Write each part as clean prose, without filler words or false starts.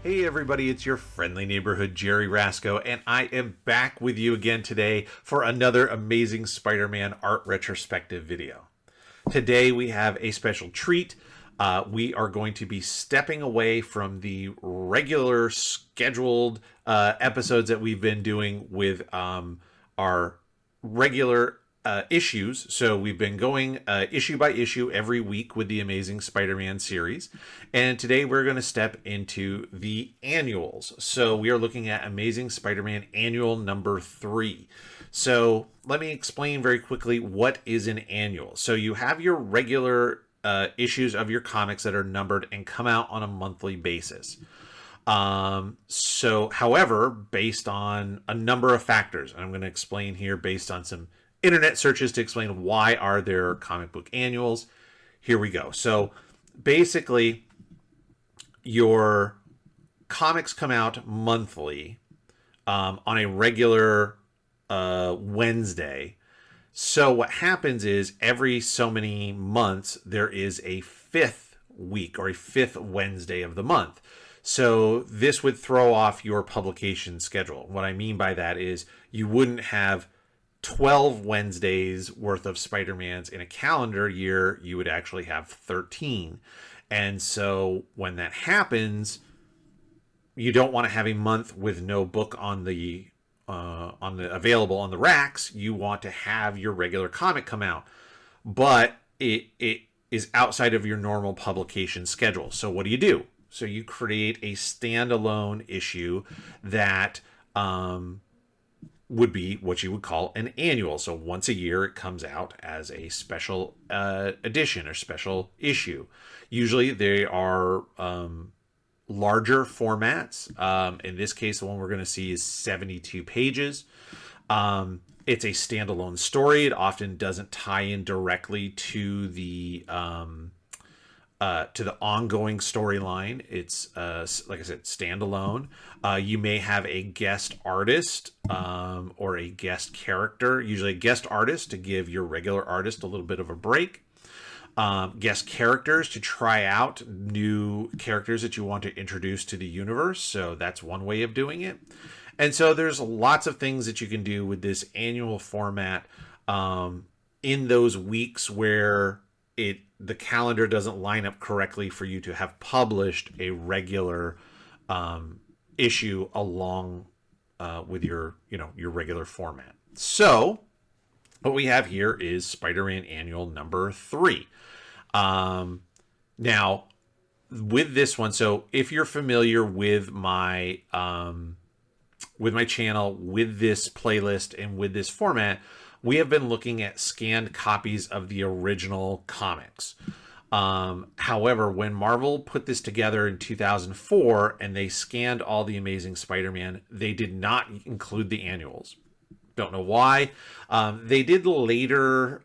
Hey everybody, it's your friendly neighborhood Jerry Rasco, and I am back with you again today for another amazing Spider-Man art retrospective video. Today we have a special treat. We are going to be stepping away from the regular scheduled episodes that we've been doing with our regular issues. So we've been going issue by issue every week with the Amazing Spider-Man series. And today we're going to step into the annuals. So we are looking at Amazing Spider-Man Annual number 3. So let me explain very quickly what is an annual. So you have your regular issues of your comics that are numbered and come out on a monthly basis. However, based on a number of factors, and I'm going to explain here based on some internet searches to explain why are there comic book annuals. Here we go. So basically, your comics come out monthly on a regular Wednesday. So what happens is every so many months, there is a fifth week or a fifth Wednesday of the month. So this would throw off your publication schedule. What I mean by that is you wouldn't have 12 Wednesdays worth of Spider-Mans in a calendar year. You would actually have 13. And so when that happens, you don't want to have a month with no book on the available on the racks. You want to have your regular comic come out, but it is outside of your normal publication schedule. So what do? So you create a standalone issue that would be what you would call an annual. So once a year, it comes out as a special edition or special issue. Usually they are larger formats. In this case, the one we're going to see is 72 pages. It's a standalone story. It often doesn't tie in directly to the ongoing storyline. It's like I said, standalone. You may have a guest artist or a guest character, usually a guest artist to give your regular artist a little bit of a break. Guest characters to try out new characters that you want to introduce to the universe. So that's one way of doing it. And so there's lots of things that you can do with this annual format in those weeks where the calendar doesn't line up correctly for you to have published a regular issue along with your regular format. So what we have here is Spider-Man Annual number 3. Now, with this one, so if you're familiar with my channel, with this playlist, and with this format, we have been looking at scanned copies of the original comics. However, when Marvel put this together in 2004 and they scanned all the Amazing Spider-Man, they did not include the annuals. Don't know why. They did later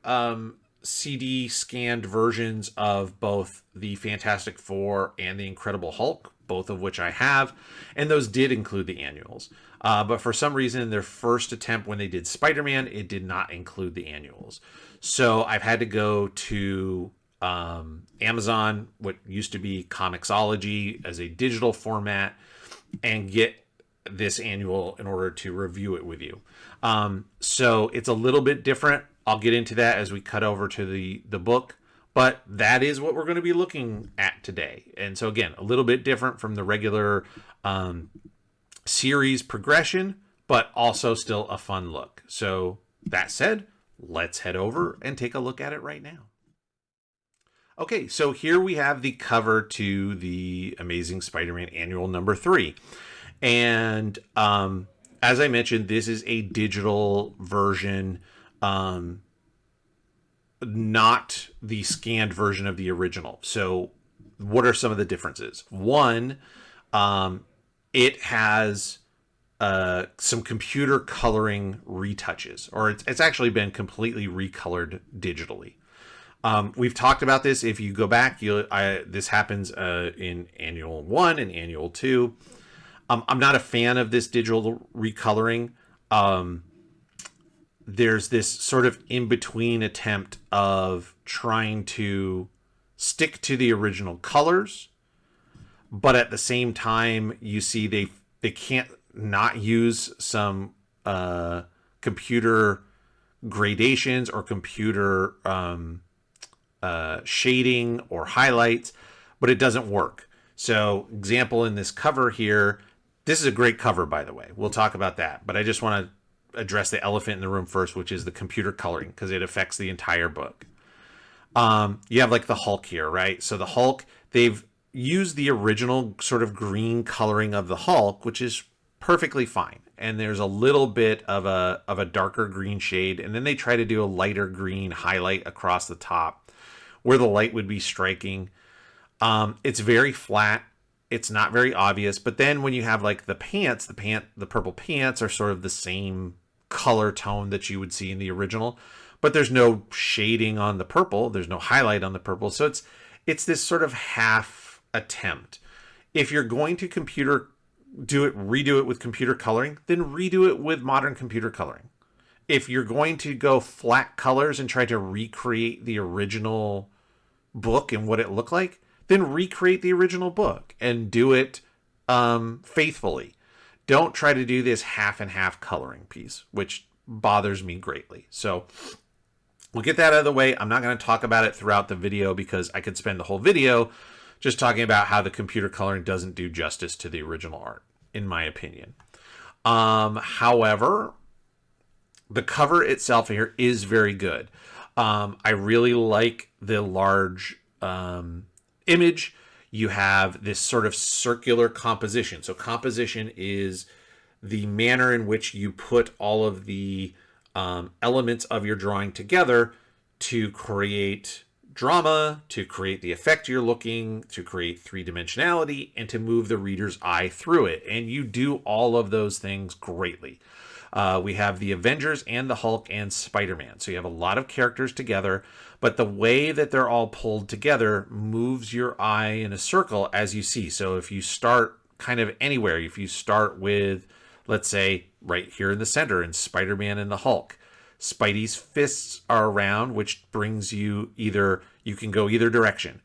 CD scanned versions of both the Fantastic Four and the Incredible Hulk, both of which I have, and those did include the annuals. But for some reason, in their first attempt when they did Spider-Man, it did not include the annuals. So I've had to go to Amazon, what used to be Comixology, as a digital format, and get this annual in order to review it with you. So it's a little bit different. I'll get into that as we cut over to the book, but that is what we're going to be looking at today. And so again, a little bit different from the regular series progression, but also still a fun look. So that said, let's head over and take a look at it right now. Okay, so here we have the cover to the Amazing Spider-Man Annual number 3. And as I mentioned, this is a digital version, not the scanned version of the original. So what are some of the differences? One, it has some computer coloring retouches, or it's actually been completely recolored digitally. We've talked about this. If you go back, this happens in Annual 1 and Annual 2. I'm not a fan of this digital recoloring. There's this sort of in-between attempt of trying to stick to the original colors, but at the same time, you see they can't not use some computer gradations or computer shading or highlights, but it doesn't work. So, example in this cover here, this is a great cover, by the way. We'll talk about that, but I just want to address the elephant in the room first, which is the computer coloring, because it affects the entire book. You have like the Hulk here, right? So the Hulk, they've used the original sort of green coloring of the Hulk, which is perfectly fine. And there's a little bit of a darker green shade, and then they try to do a lighter green highlight across the top where the light would be striking. It's very flat. It's not very obvious. But then when you have like the pants, the purple pants are sort of the same color tone that you would see in the original, but there's no shading on the purple. There's no highlight on the purple. So it's this sort of half attempt. If you're going to redo it with computer coloring, then redo it with modern computer coloring. If you're going to go flat colors and try to recreate the original book and what it looked like, then recreate the original book and do it faithfully. Don't try to do this half and half coloring piece, which bothers me greatly. So we'll get that out of the way. I'm not going to talk about it throughout the video because I could spend the whole video just talking about how the computer coloring doesn't do justice to the original art, in my opinion. However, the cover itself here is very good. I really like the large image. You have this sort of circular composition. So composition is the manner in which you put all of the elements of your drawing together to create drama, to create the effect you're looking, to create three-dimensionality, and to move the reader's eye through it. And you do all of those things greatly. We have the Avengers and the Hulk and Spider-Man. So you have a lot of characters together, but the way that they're all pulled together moves your eye in a circle as you see. So if you start kind of anywhere, if you start with, let's say, right here in the center in Spider-Man and the Hulk, Spidey's fists are around, which brings you you can go either direction.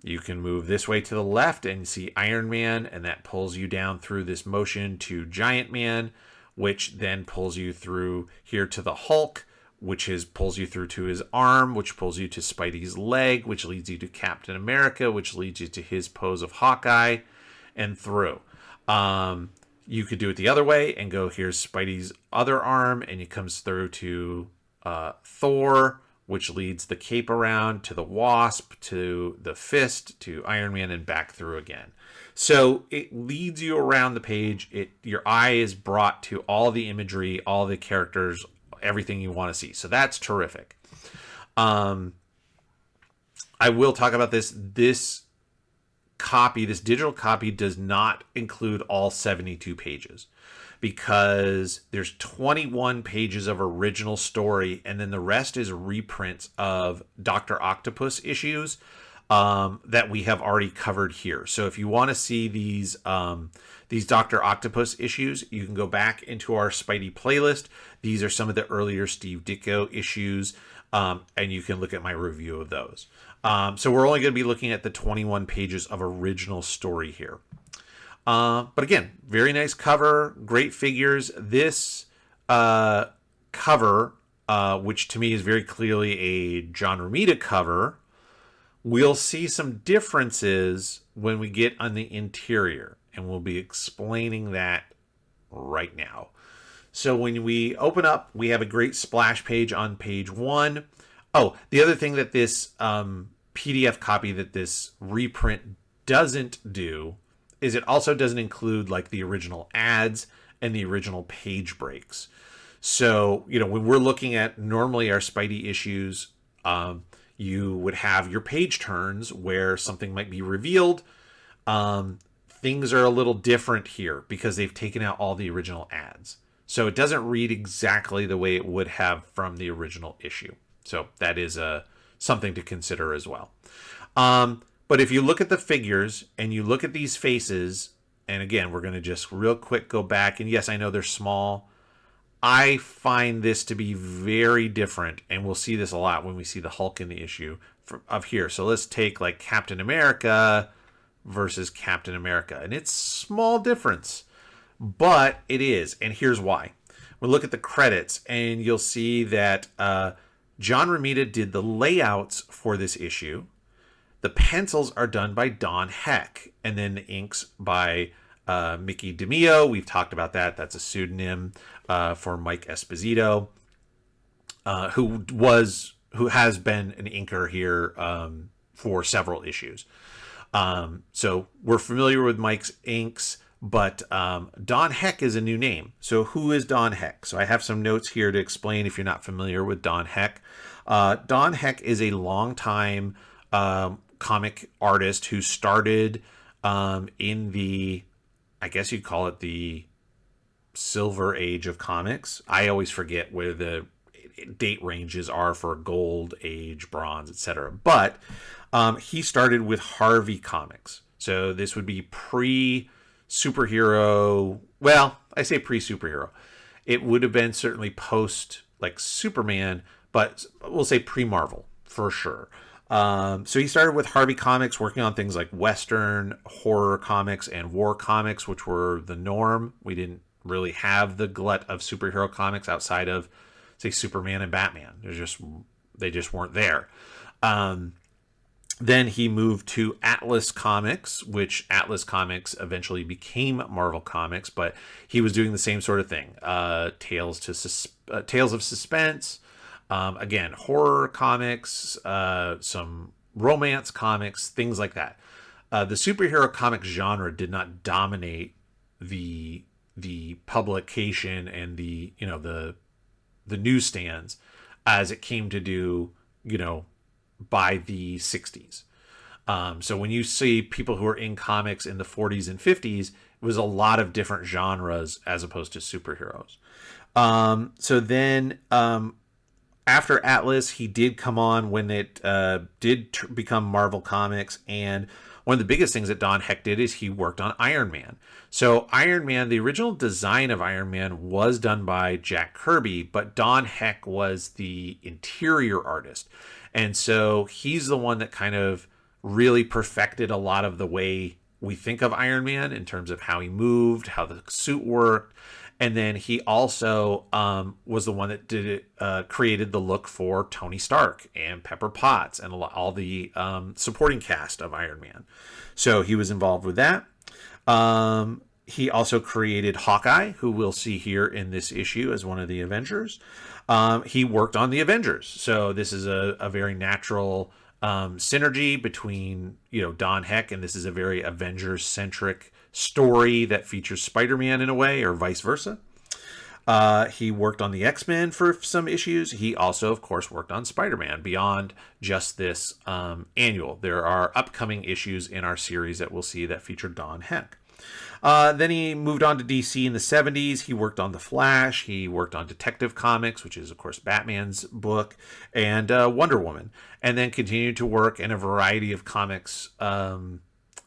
You can move this way to the left and see Iron Man, and that pulls you down through this motion to Giant Man, which then pulls you through here to the Hulk, which pulls you through to his arm, which pulls you to Spidey's leg, which leads you to Captain America, which leads you to his pose of Hawkeye, and through. You could do it the other way and go, here's Spidey's other arm, and it comes through to Thor, which leads the cape around to the Wasp, to the fist, to Iron Man, and back through again. So it leads you around the page. Your eye is brought to all the imagery, all the characters, everything you want to see. So that's terrific. I will talk about this. This digital copy does not include all 72 pages because there's 21 pages of original story, and then the rest is reprints of Dr. Octopus issues that we have already covered here. So if you want to see these Dr. Octopus issues, you can go back into our Spidey playlist. These are some of the earlier Steve Ditko issues, and you can look at my review of those. So we're only going to be looking at the 21 pages of original story here. But again, very nice cover, great figures. This cover, which to me is very clearly a John Romita cover, we'll see some differences when we get on the interior, and we'll be explaining that right now. So when we open up, we have a great splash page on page 1. Oh, the other thing that this PDF copy that this reprint doesn't do is it also doesn't include like the original ads and the original page breaks. So, when we're looking at normally our Spidey issues, you would have your page turns where something might be revealed. Things are a little different here because they've taken out all the original ads. So it doesn't read exactly the way it would have from the original issue. So that is something to consider as well. But if you look at the figures and you look at these faces, and again, we're going to just real quick go back. And yes, I know they're small. I find this to be very different, and we'll see this a lot when we see the Hulk in the issue of here. So let's take like Captain America versus Captain America. And it's small difference, but it is. And here's why. We'll look at the credits and you'll see that John Romita did the layouts for this issue. The pencils are done by Don Heck, and then the inks by Mickey DeMeo. We've talked about that. That's a pseudonym for Mike Esposito, who has been an inker here for several issues. So we're familiar with Mike's inks, but Don Heck is a new name. So who is Don Heck? So I have some notes here to explain if you're not familiar with Don Heck. Don Heck is a longtime comic artist who started in the, I guess you'd call it the Silver Age of comics. I always forget where the date ranges are for Gold Age, Bronze, etc. But he started with Harvey Comics. So this would be pre-superhero. Well, I say pre-superhero. It would have been certainly post like Superman, but we'll say pre-Marvel for sure. So he started with Harvey Comics, working on things like Western, horror comics, and war comics, which were the norm. We didn't really have the glut of superhero comics outside of, say, Superman and Batman. They just weren't there. Then he moved to Atlas Comics, which Atlas Comics eventually became Marvel Comics, but he was doing the same sort of thing. Tales of Suspense. Again, horror comics, some romance comics, things like that. The superhero comic genre did not dominate the publication and the newsstands as it came to do, by the 60s. So when you see people who are in comics in the 40s and 50s, it was a lot of different genres as opposed to superheroes. So then after Atlas, he did come on when it did become Marvel Comics. And one of the biggest things that Don Heck did is he worked on Iron Man. So Iron Man, the original design of Iron Man was done by Jack Kirby, but Don Heck was the interior artist. And so he's the one that kind of really perfected a lot of the way we think of Iron Man in terms of how he moved, how the suit worked. And then he also was the one that created the look for Tony Stark and Pepper Potts and all the supporting cast of Iron Man. So he was involved with that. He also created Hawkeye, who we'll see here in this issue as one of the Avengers. He worked on the Avengers. So this is a very natural synergy between, Don Heck, and this is a very Avengers-centric story that features Spider-Man in a way, or vice versa. He worked on the X-Men for some issues. He also, of course, worked on Spider-Man beyond just this annual. There are upcoming issues in our series that we'll see that feature Don Heck. Then he moved on to DC in the 70s. He worked on The Flash. He worked on Detective Comics, which is, of course, Batman's book, and Wonder Woman. And then continued to work in a variety of comics,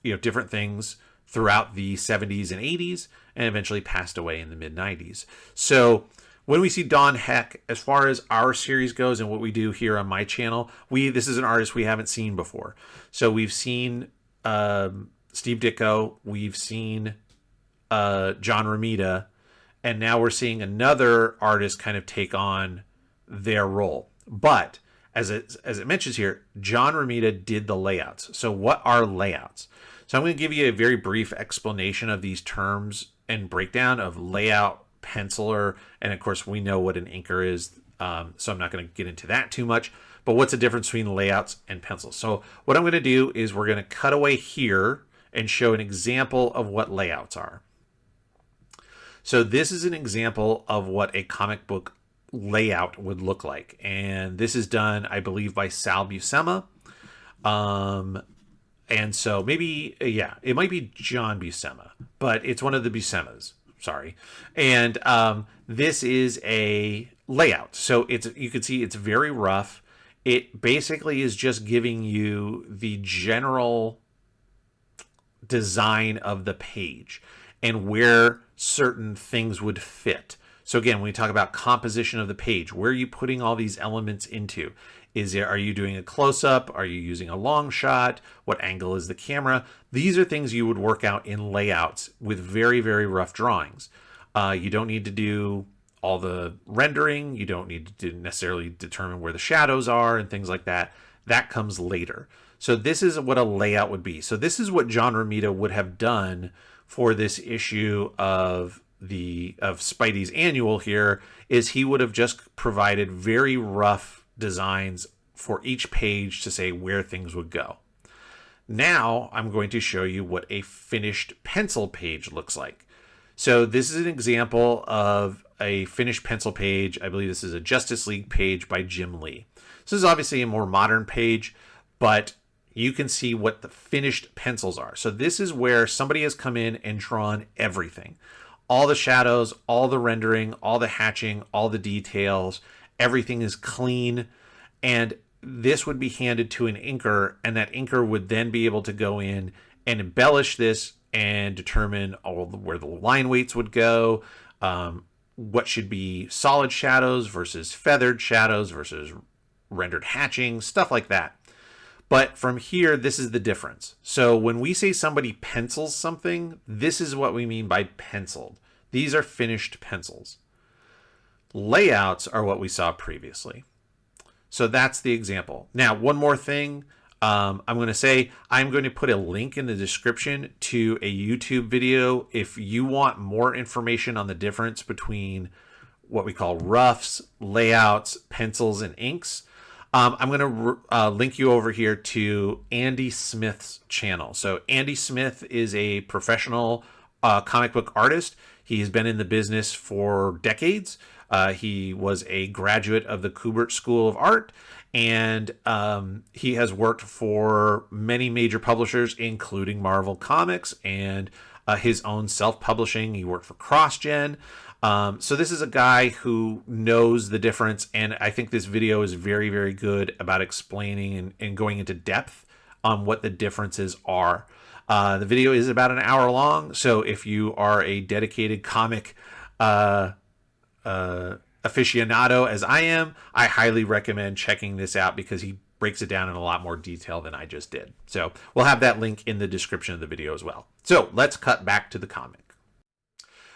different things throughout the 70s and 80s, and eventually passed away in the mid-90s. So when we see Don Heck, as far as our series goes and what we do here on my channel, this is an artist we haven't seen before. So we've seen Steve Ditko, we've seen John Romita, and now we're seeing another artist kind of take on their role. But as it mentions here, John Romita did the layouts. So what are layouts? So I'm going to give you a very brief explanation of these terms and breakdown of layout, penciler, and of course we know what an inker is, so I'm not going to get into that too much. But what's the difference between layouts and pencils? So what I'm going to do is we're going to cut away here and show an example of what layouts are. So this is an example of what a comic book layout would look like. And this is done, I believe, by Sal Buscema. And so maybe, it might be John Buscema, but it's one of the Buscemas. Sorry. And this is a layout. So you can see it's very rough. It basically is just giving you the general design of the page and where certain things would fit. So again, when we talk about composition of the page, where are you putting all these elements into? Are you doing a close-up? Are you using a long shot? What angle is the camera? These are things you would work out in layouts with very, very rough drawings. You don't need to do all the rendering. You don't need to necessarily determine where the shadows are and things like that. That comes later. So this is what a layout would be. So this is what John Romita would have done for this issue of Spidey's annual here, is he would have just provided very rough designs for each page to say where things would go. Now I'm going to show you what a finished pencil page looks like. So this is an example of a finished pencil page. I believe this is a Justice League page by Jim Lee. This is obviously a more modern page, but you can see what the finished pencils are. So this is where somebody has come in and drawn everything. All the shadows, all the rendering, all the hatching, all the details, everything is clean. And this would be handed to an inker, and that inker would then be able to go in and embellish this and determine where the line weights would go, what should be solid shadows versus feathered shadows versus rendered hatching, stuff like that. But from here, this is the difference. So when we say somebody pencils something, this is what we mean by penciled. These are finished pencils. Layouts are what we saw previously. So that's the example. Now, one more thing. I'm going to put a link in the description to a YouTube video if you want more information on the difference between what we call roughs, layouts, pencils, and inks. I'm going to link you over here to Andy Smith's channel. So Andy Smith is a professional comic book artist. He's been in the business for decades. He was a graduate of the Kubert School of Art, and he has worked for many major publishers, including Marvel Comics and his own self-publishing. He worked for CrossGen. So this is a guy who knows the difference, and I think this video is very, very good about explaining and going into depth on what the differences are. The video is about an hour long, so if you are a dedicated comic aficionado as I am, I highly recommend checking this out because he breaks it down in a lot more detail than I just did. So we'll have that link in the description of the video as well. So let's cut back to the comic.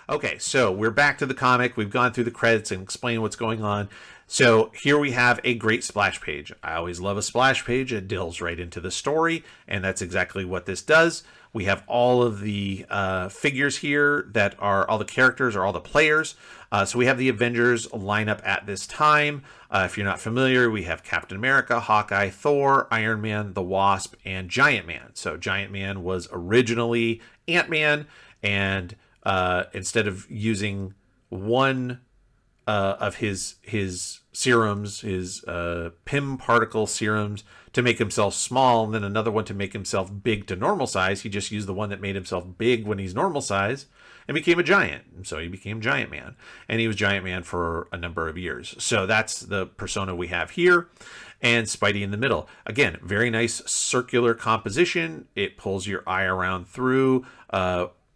Okay, so we're back to the comic. We've gone through the credits and explained what's going on. So here we have a great splash page. I always love a splash page. It delves right into the story, and that's exactly what this does. We have all of the figures here that are all the characters or all the players. So we have the Avengers lineup at this time. If you're not familiar, we have Captain America, Hawkeye, Thor, Iron Man, the Wasp, and Giant Man. So Giant Man was originally Ant-Man, and instead of using one of his serums, his Pym particle serums, to make himself small, and then another one to make himself big to normal size, he just used the one that made himself big when he's normal size and became a giant. And so he became Giant Man, and he was Giant Man for a number of years. So that's the persona we have here. And Spidey in the middle. Again, very nice circular composition. It pulls your eye around through.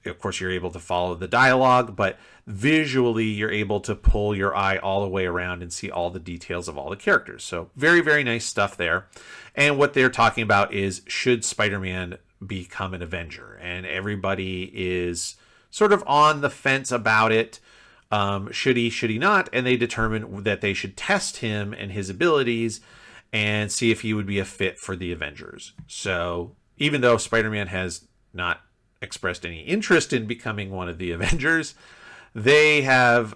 Of course, you're able to follow the dialogue, but visually, you're able to pull your eye all the way around and see all the details of all the characters. So very, very nice stuff there. And what they're talking about is, should Spider-Man become an Avenger? And everybody is sort of on the fence about it. Should he not? And they determine that they should test him and his abilities and see if he would be a fit for the Avengers. So even though Spider-Man has not expressed any interest in becoming one of the Avengers, they have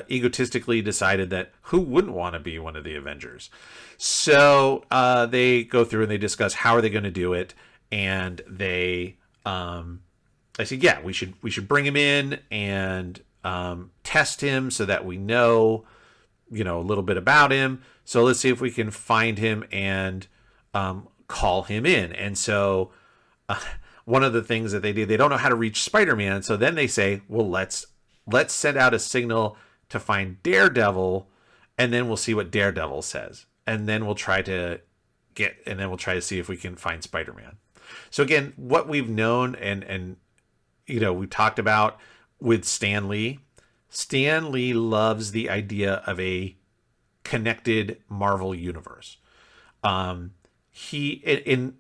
egotistically decided that who wouldn't want to be one of the Avengers. So they go through and they discuss how are they going to do it, and I said, yeah, we should bring him in and test him so that we know a little bit about him. So let's see if we can find him and call him in. And so one of the things that they do, they don't know how to reach Spider-Man, so then they say, well, let's send out a signal to find Daredevil, and then we'll see what Daredevil says, and then we'll try to see if we can find Spider-Man. So again, what we've known and we've talked about with Stan Lee. Stan Lee loves the idea of a connected Marvel universe. In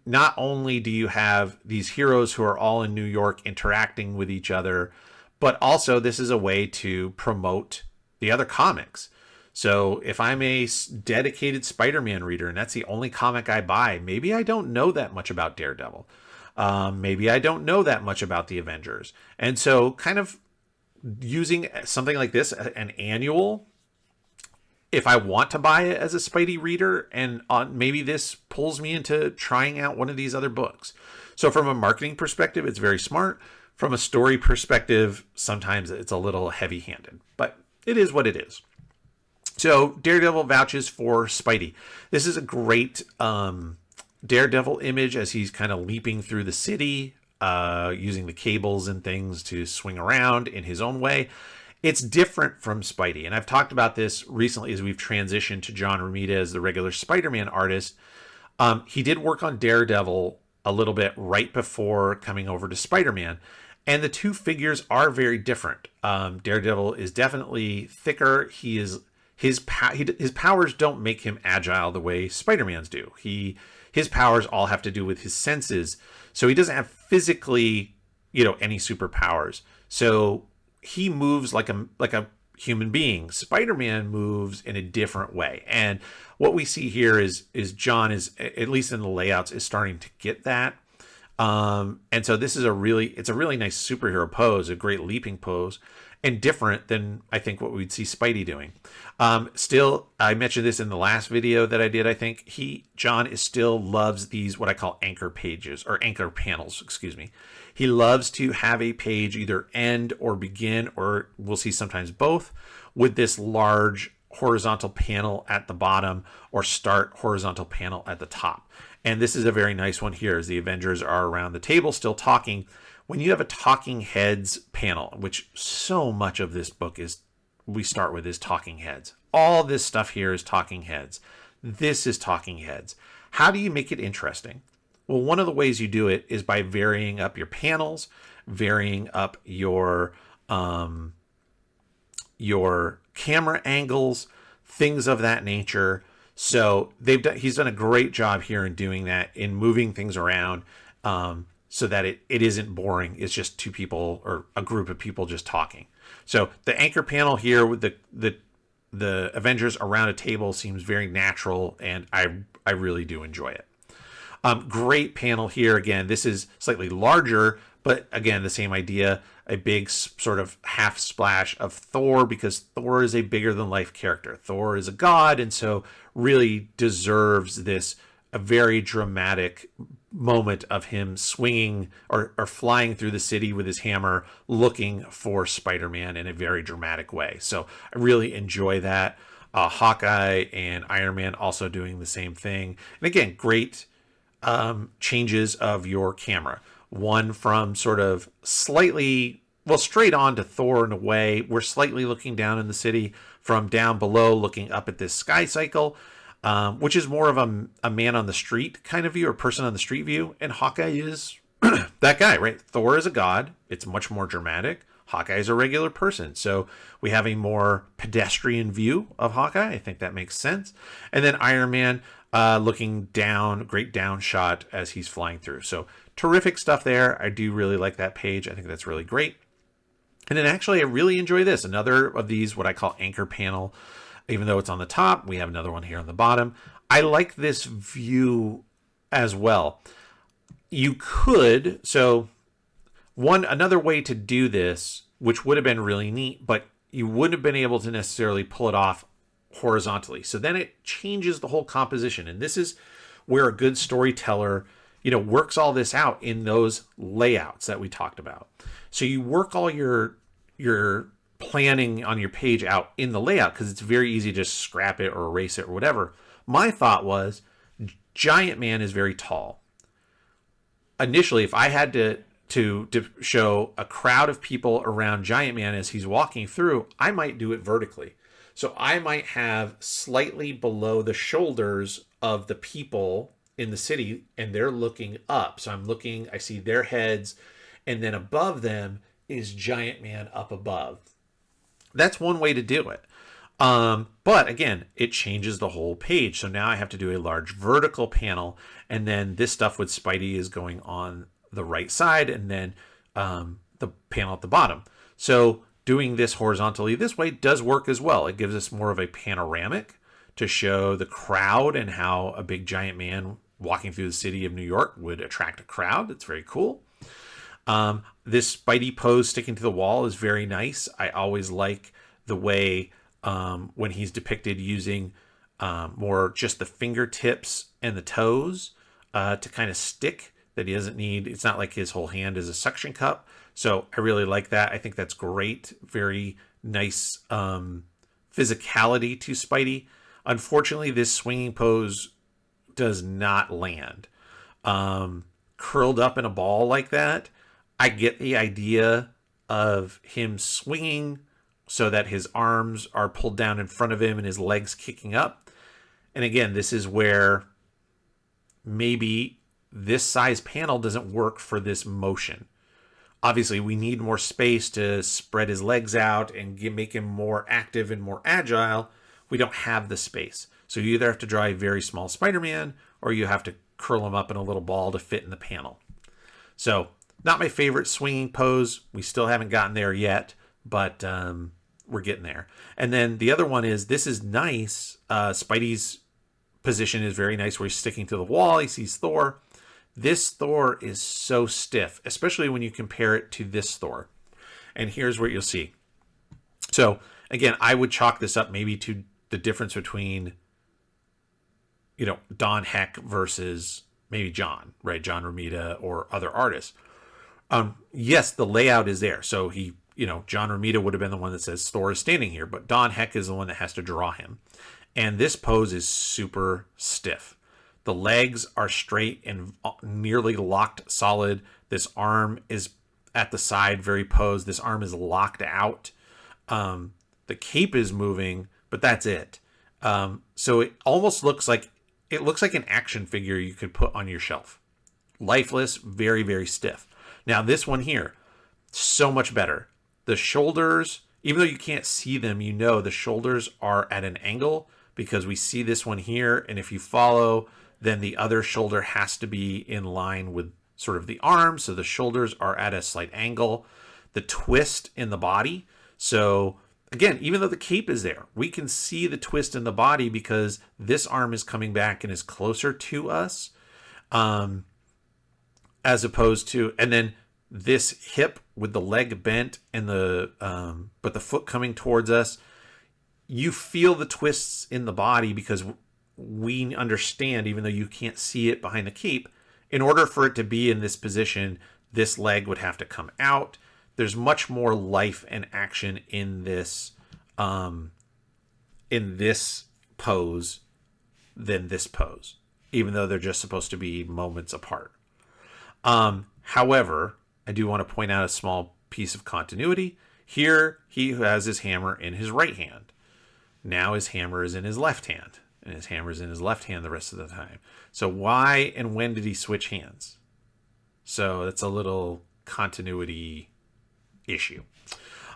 not only do you have these heroes who are all in New York interacting with each other, but also this is a way to promote the other comics. So if I'm a dedicated Spider-Man reader and that's the only comic I buy, maybe I don't know that much about Daredevil. Maybe I don't know that much about the Avengers. And so kind of using something like this, an annual, if I want to buy it as a Spidey reader, and maybe this pulls me into trying out one of these other books. So from a marketing perspective, it's very smart. From a story perspective, sometimes it's a little heavy-handed, but it is what it is. So Daredevil vouches for Spidey. This is a great Daredevil image as he's kind of leaping through the city, using the cables and things to swing around in his own way. It's different from Spidey. And I've talked about this recently as we've transitioned to John Romita as the regular Spider-Man artist. He did work on Daredevil a little bit right before coming over to Spider-Man. And the two figures are very different. Daredevil is definitely thicker. His powers don't make him agile the way Spider-Man's do. His powers all have to do with his senses. So he doesn't have physically, any superpowers. So he moves like a human being. Spider-Man moves in a different way. And what we see here is John is, at least in the layouts, is starting to get that. And so this is a really nice superhero pose, a great leaping pose, and different than I think what we'd see Spidey doing. Still, I mentioned this in the last video that I did. I think John still loves these, what I call anchor pages or anchor panels, excuse me. He loves to have a page either end or begin, or we'll see sometimes both, with this large horizontal panel at the bottom or start horizontal panel at the top. And this is a very nice one here as the Avengers are around the table still talking. When you have a talking heads panel, which so much of this book we start with is talking heads. All this stuff here is talking heads. This is talking heads. How do you make it interesting? Well, one of the ways you do it is by varying up your panels, varying up your camera angles, things of that nature. So he's done a great job here in doing that, in moving things around, so that it isn't boring. It's just two people or a group of people just talking. So the anchor panel here with the Avengers around a table seems very natural, and I really do enjoy it. Great panel here. Again, this is slightly larger, but again, the same idea, a big sort of half splash of Thor, because Thor is a bigger than life character. Thor is a god, and so really deserves a very dramatic moment of him swinging or flying through the city with his hammer, looking for Spider-Man in a very dramatic way. So I really enjoy that. Hawkeye and Iron Man also doing the same thing. And again, great changes of your camera. One from sort of slightly, straight on to Thor in a way. We're slightly looking down in the city, from down below looking up at this sky cycle, which is more of a man on the street kind of view, or person on the street view. And Hawkeye is that guy, right? Thor is a god. It's much more dramatic. Hawkeye is a regular person. So we have a more pedestrian view of Hawkeye. I think that makes sense. And then Iron Man looking down, great down shot as he's flying through. So terrific stuff there. I do really like that page. I think that's really great. And then actually, I really enjoy this. Another of these, what I call anchor panel, even though it's on the top, we have another one here on the bottom. I like this view as well. You could, another way to do this, which would have been really neat, but you wouldn't have been able to necessarily pull it off horizontally. So then it changes the whole composition. And this is where a good storyteller, works all this out in those layouts that we talked about. So you work all your planning on your page out in the layout, because it's very easy to just scrap it or erase it or whatever. My thought was, Giant Man is very tall. Initially, if I had to show a crowd of people around Giant Man as he's walking through, I might do it vertically. So I might have slightly below the shoulders of the people in the city, and they're looking up. So I see their heads, and then above them is Giant Man up above. That's one way to do it. But again, it changes the whole page. So now I have to do a large vertical panel, and then this stuff with Spidey is going on the right side, and then the panel at the bottom. So doing this horizontally this way does work as well. It gives us more of a panoramic to show the crowd and how a big giant man walking through the city of New York would attract a crowd. It's very cool. This Spidey pose sticking to the wall is very nice. I always like the way when he's depicted using more just the fingertips and the toes to kind of stick, that he doesn't need. It's not like his whole hand is a suction cup. So I really like that. I think that's great. Very nice physicality to Spidey. Unfortunately, this swinging pose does not land. Curled up in a ball like that, I get the idea of him swinging so that his arms are pulled down in front of him and his legs kicking up. And again, this is where maybe this size panel doesn't work for this motion. Obviously, we need more space to spread his legs out and make him more active and more agile. We don't have the space. So you either have to draw a very small Spider-Man or you have to curl him up in a little ball to fit in the panel. So not my favorite swinging pose. We still haven't gotten there yet, but we're getting there. And then the other one is, this is nice. Spidey's position is very nice where he's sticking to the wall. He sees Thor. This Thor is so stiff, especially when you compare it to this Thor. And here's what you'll see. So again, I would chalk this up maybe to the difference between, Don Heck versus maybe John, right? John Romita or other artists. Yes, the layout is there. So John Romita would have been the one that says Thor is standing here, but Don Heck is the one that has to draw him. And this pose is super stiff. The legs are straight and nearly locked solid. This arm is at the side, very posed. This arm is locked out. The cape is moving, but that's it. So it almost looks like an action figure you could put on your shelf. Lifeless, very, very stiff. Now this one here, so much better. The shoulders, even though you can't see them, the shoulders are at an angle because we see this one here. And if you follow, then the other shoulder has to be in line with sort of the arm. So the shoulders are at a slight angle. The twist in the body. So again, even though the cape is there, we can see the twist in the body because this arm is coming back and is closer to us. As opposed to, and then this hip with the leg bent and but the foot coming towards us, you feel the twists in the body because we understand, even though you can't see it behind the cape, in order for it to be in this position, this leg would have to come out. There's much more life and action in this pose than this pose, even though they're just supposed to be moments apart. However, I do want to point out a small piece of continuity. Here, he has his hammer in his right hand. Now his hammer is in his left hand, and his hammer is in his left hand the rest of the time. So why and when did he switch hands? So that's a little continuity issue.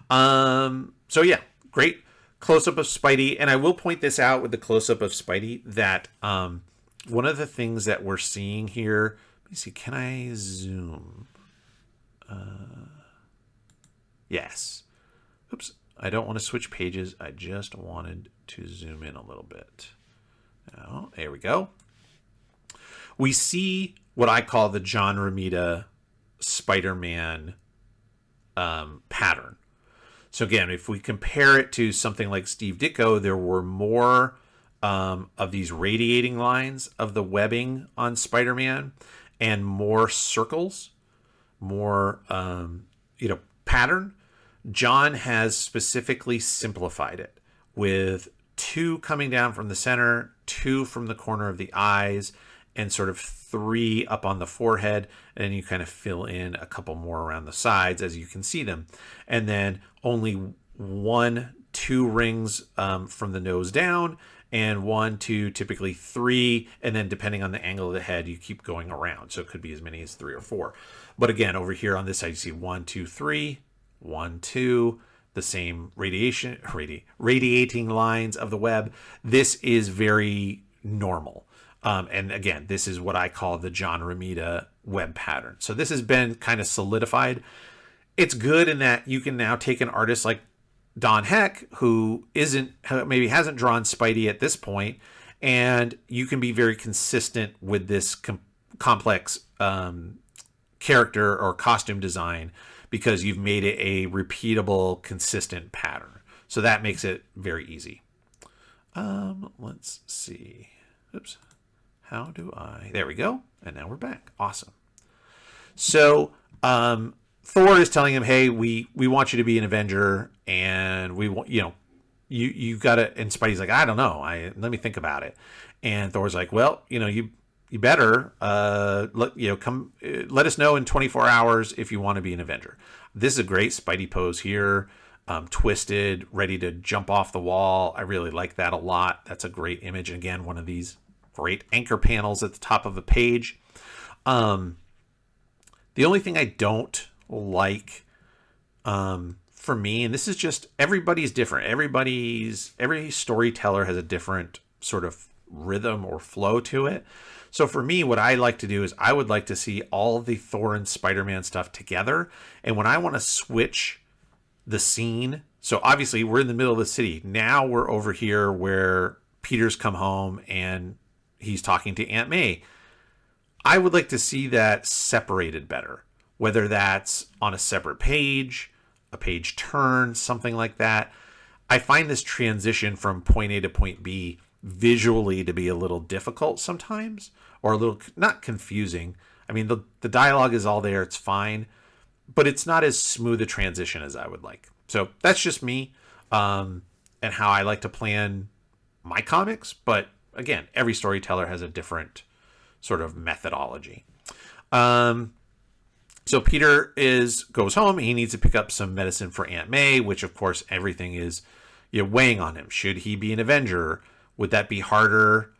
So yeah, great close-up of Spidey. And I will point this out with the close-up of Spidey that one of the things that we're seeing here, let me see, can I zoom? Yes. Oops, I don't want to switch pages. I just wanted to zoom in a little bit. Oh, there we go. We see what I call the John Romita Spider-Man pattern. So again, if we compare it to something like Steve Ditko, there were more of these radiating lines of the webbing on Spider-Man and more circles, more pattern. John has specifically simplified it with 2 coming down from the center, 2 from the corner of the eyes, and sort of 3 up on the forehead. And then you kind of fill in a couple more around the sides as you can see them. And then only 1, 2 rings from the nose down, and 1, 2, typically 3. And then depending on the angle of the head, you keep going around. So it could be as many as 3 or 4. But again, over here on this side, you see 1, 2, 3, 1, 2. the same radiating lines of the web. This is very normal. And again, this is what I call the John Romita web pattern. So this has been kind of solidified. It's good in that you can now take an artist like Don Heck, who maybe hasn't drawn Spidey at this point, and you can be very consistent with this complex character or costume design because you've made it a repeatable, consistent pattern. So that makes it very easy. Let's see. Oops. How do I? There we go. And now we're back. Awesome. So Thor is telling him, "Hey, we want you to be an Avenger, and we want you got to." And Spidey's like, "I don't know. Let me think about it." And Thor's like, "Well, you better let us know in 24 hours if you want to be an Avenger." This is a great Spidey pose here. Twisted, ready to jump off the wall. I really like that a lot. That's a great image. And again, one of these great anchor panels at the top of a page. The only thing I don't like for me, and this is just, everybody's different. Every storyteller has a different sort of rhythm or flow to it. So for me, what I like to do is I would like to see all of the Thor and Spider-Man stuff together. And when I want to switch the scene, so obviously we're in the middle of the city. Now we're over here where Peter's come home and he's talking to Aunt May. I would like to see that separated better, whether that's on a separate page, a page turn, something like that. I find this transition from point A to point B visually to be a little difficult sometimes, or a little, not confusing. I mean, the dialogue is all there, it's fine, but it's not as smooth a transition as I would like. So that's just me, and how I like to plan my comics. But again, every storyteller has a different sort of methodology. So Peter goes home. He needs to pick up some medicine for Aunt May, which of course everything is weighing on him. Should he be an Avenger? Would that be harder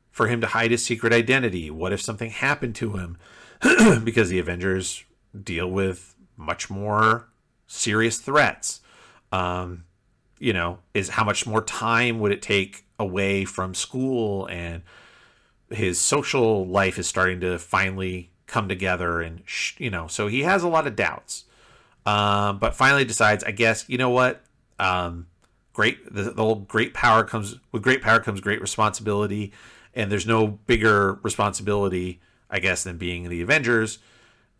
for him to hide his secret identity? What if something happened to him? Because the Avengers deal with much more serious threats. Is how much more time would it take away from school, and his social life is starting to finally come together, and so he has a lot of doubts, but finally decides, I guess, you know what, the old great power comes great responsibility, and there's no bigger responsibility, I guess, than being the Avengers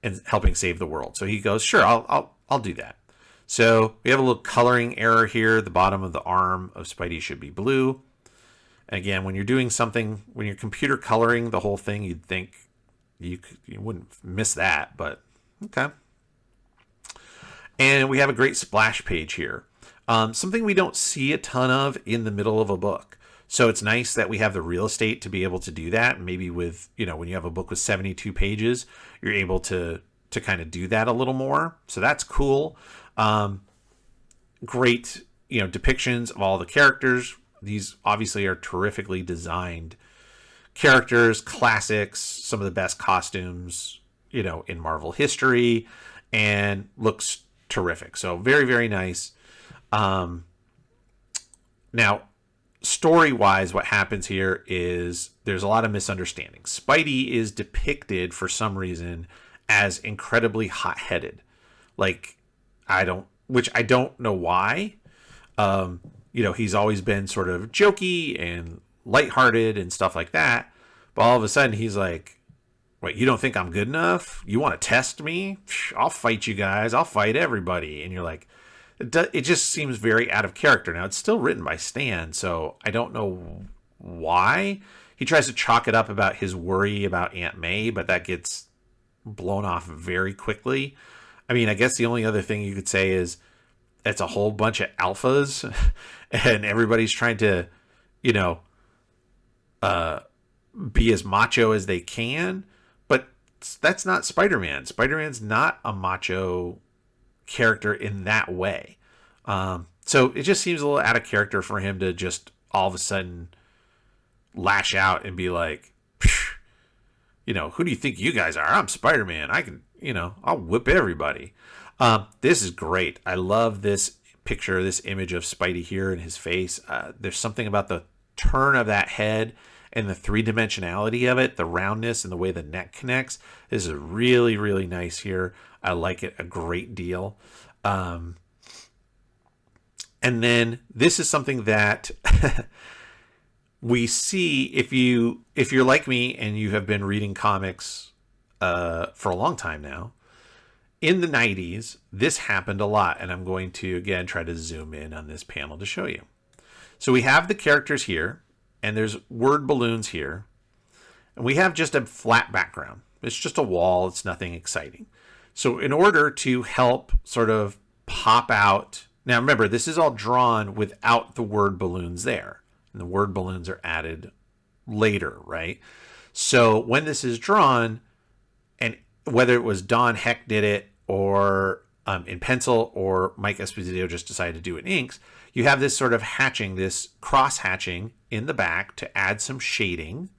and helping save the world. So he goes, sure, I'll do that. So we have a little coloring error here. The bottom of the arm of Spidey should be blue. And again, when you're doing something, when you're computer coloring the whole thing, you'd think you wouldn't miss that, but okay. And we have a great splash page here. Something we don't see a ton of in the middle of a book. So it's nice that we have the real estate to be able to do that. Maybe with, when you have a book with 72 pages, you're able to kind of do that a little more. So that's cool. Great, depictions of all the characters. These obviously are terrifically designed characters, classics, some of the best costumes, in Marvel history, and looks terrific. So very, very nice. Now, story-wise, what happens here is there's a lot of misunderstandings. Spidey is depicted for some reason as incredibly hot-headed. Which I don't know why. He's always been sort of jokey and lighthearted and stuff like that. But all of a sudden he's like, wait, you don't think I'm good enough? You want to test me? I'll fight you guys. I'll fight everybody. And you're like, it just seems very out of character. Now, it's still written by Stan, so I don't know why. He tries to chalk it up about his worry about Aunt May, but that gets blown off very quickly. I mean, I guess the only other thing you could say is it's a whole bunch of alphas and everybody's trying to, be as macho as they can. But that's not Spider-Man. Spider-Man's not a macho character in that way. So it just seems a little out of character for him to just all of a sudden lash out and be like, who do you think you guys are? I'm Spider-Man. I can, I'll whip everybody. This is great. I love this picture, this image of Spidey here in his face. There's something about the turn of that head and the three-dimensionality of it, the roundness and the way the neck connects. This is really, really nice here. I like it a great deal. And then this is something that we see if you're like me and you have been reading comics for a long time now. In the 90s, this happened a lot, and I'm going to, again, try to zoom in on this panel to show you. So we have the characters here, and there's word balloons here, and we have just a flat background. It's just a wall. It's nothing exciting. So in order to help sort of pop out, now remember, this is all drawn without the word balloons there, and the word balloons are added later, right? So when this is drawn, and whether it was Don Heck did it, or in pencil, or Mike Esposito just decided to do it in inks, you have this sort of hatching, this cross hatching in the back to add some shading,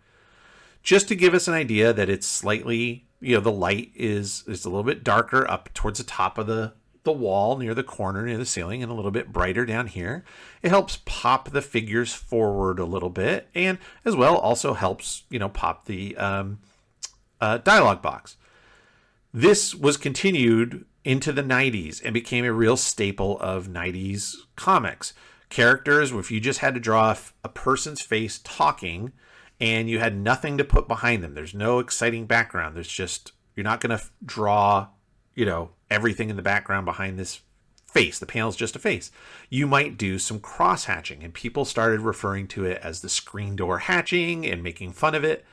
just to give us an idea that it's slightly, the light is a little bit darker up towards the top of the wall, near the corner, near the ceiling, and a little bit brighter down here. It helps pop the figures forward a little bit, and as well also helps, pop the dialogue box. This was continued into the 90s and became a real staple of 90s comics. Characters, if you just had to draw a person's face talking and you had nothing to put behind them, there's no exciting background. There's just, you're not going to draw, everything in the background behind this face. The panel's just a face. You might do some cross hatching, and people started referring to it as the screen door hatching and making fun of it.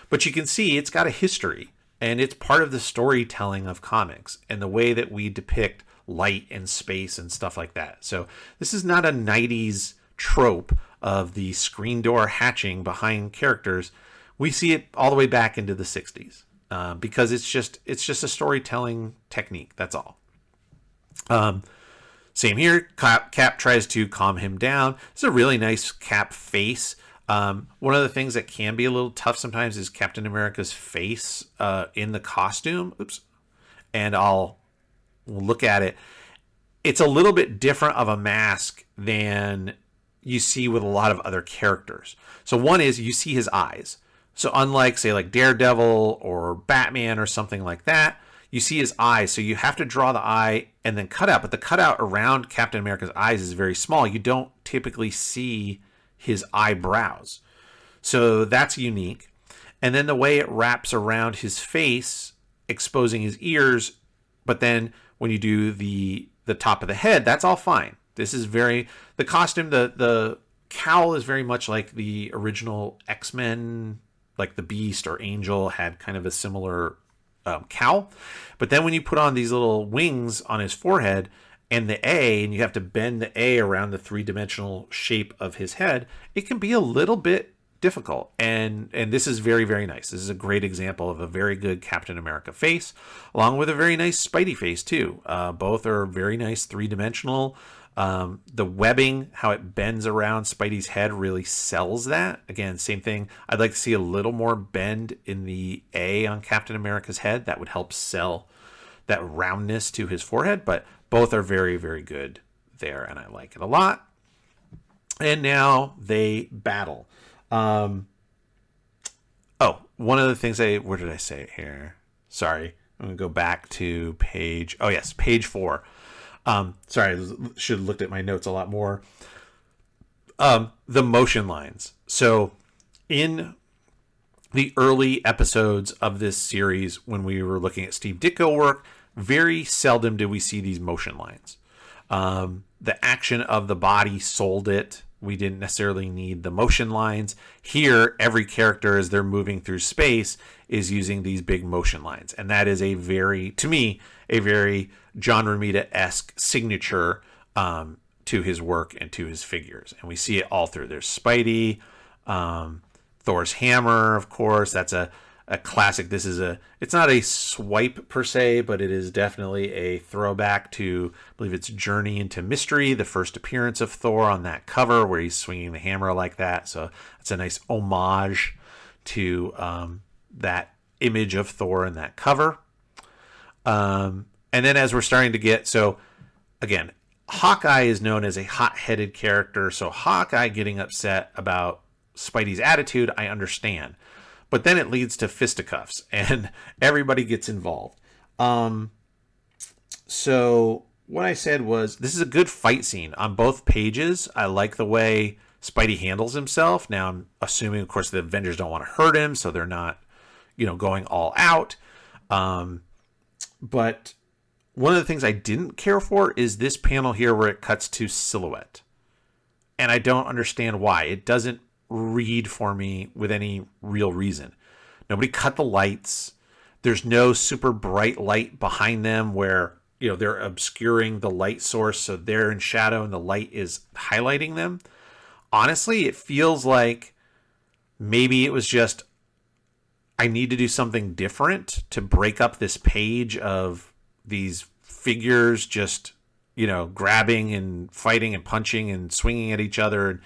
But you can see it's got a history. And it's part of the storytelling of comics and the way that we depict light and space and stuff like that. So this is not a 90s trope of the screen door hatching behind characters. We see it all the way back into the 60s because it's just a storytelling technique. That's all. Same here. Cap tries to calm him down. It's a really nice Cap face. One of the things that can be a little tough sometimes is Captain America's face in the costume. Oops. And we'll look at it. It's a little bit different of a mask than you see with a lot of other characters. So one is you see his eyes. So unlike, say, like Daredevil or Batman or something like that, you see his eyes. So you have to draw the eye and then cut out. But the cutout around Captain America's eyes is very small. You don't typically see his eyebrows. So that's unique. And then the way it wraps around his face, exposing his ears, but then when you do the top of the head, that's all fine. This is the costume, the cowl is very much like the original X-Men, like the Beast or Angel had kind of a similar cowl. But then when you put on these little wings on his forehead, and the A, and you have to bend the A around the three-dimensional shape of his head, it can be a little bit difficult. And this is very, very nice. This is a great example of a very good Captain America face, along with a very nice Spidey face, too. Both are very nice three-dimensional. The webbing, how it bends around Spidey's head, really sells that. Again, same thing. I'd like to see a little more bend in the A on Captain America's head. That would help sell that roundness to his forehead, but both are very, very good there, and I like it a lot. And now they battle. One of the things where did I say it here? Sorry, I'm going to go back to page 4. Sorry, I should have looked at my notes a lot more. The motion lines. So in the early episodes of this series, when we were looking at Steve Ditko work, very seldom do we see these motion lines. The action of the body sold it. We didn't necessarily need the motion lines. Here, every character, as they're moving through space, is using these big motion lines. And that is to me, a very John Romita-esque signature to his work and to his figures. And we see it all through. There's Spidey, Thor's hammer, of course. That's a classic. It's not a swipe per se, but it is definitely a throwback to, I believe it's Journey into Mystery, the first appearance of Thor on that cover where he's swinging the hammer like that. So it's a nice homage to that image of Thor in that cover. And then as we're starting to get, so again, Hawkeye is known as a hot-headed character, so Hawkeye getting upset about Spidey's attitude, I understand. But then it leads to fisticuffs, and everybody gets involved. So what I said was, this is a good fight scene on both pages. I like the way Spidey handles himself. Now, I'm assuming, of course, the Avengers don't want to hurt him, so they're not, going all out. But one of the things I didn't care for is this panel here where it cuts to silhouette. And I don't understand why. It doesn't read for me with any real reason. Nobody cut the lights. There's no super bright light behind them where, they're obscuring the light source, so they're in shadow and the light is highlighting them. Honestly, it feels like maybe it was just, I need to do something different to break up this page of these figures just, grabbing and fighting and punching and swinging at each other.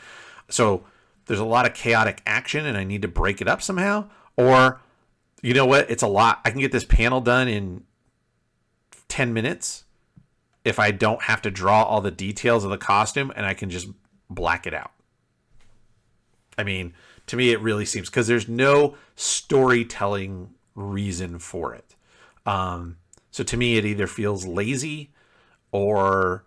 So there's a lot of chaotic action and I need to break it up somehow. Or, you know what? It's a lot. I can get this panel done in 10 minutes if I don't have to draw all the details of the costume and I can just black it out. I mean, to me, it really seems, because there's no storytelling reason for it. So to me, it either feels lazy or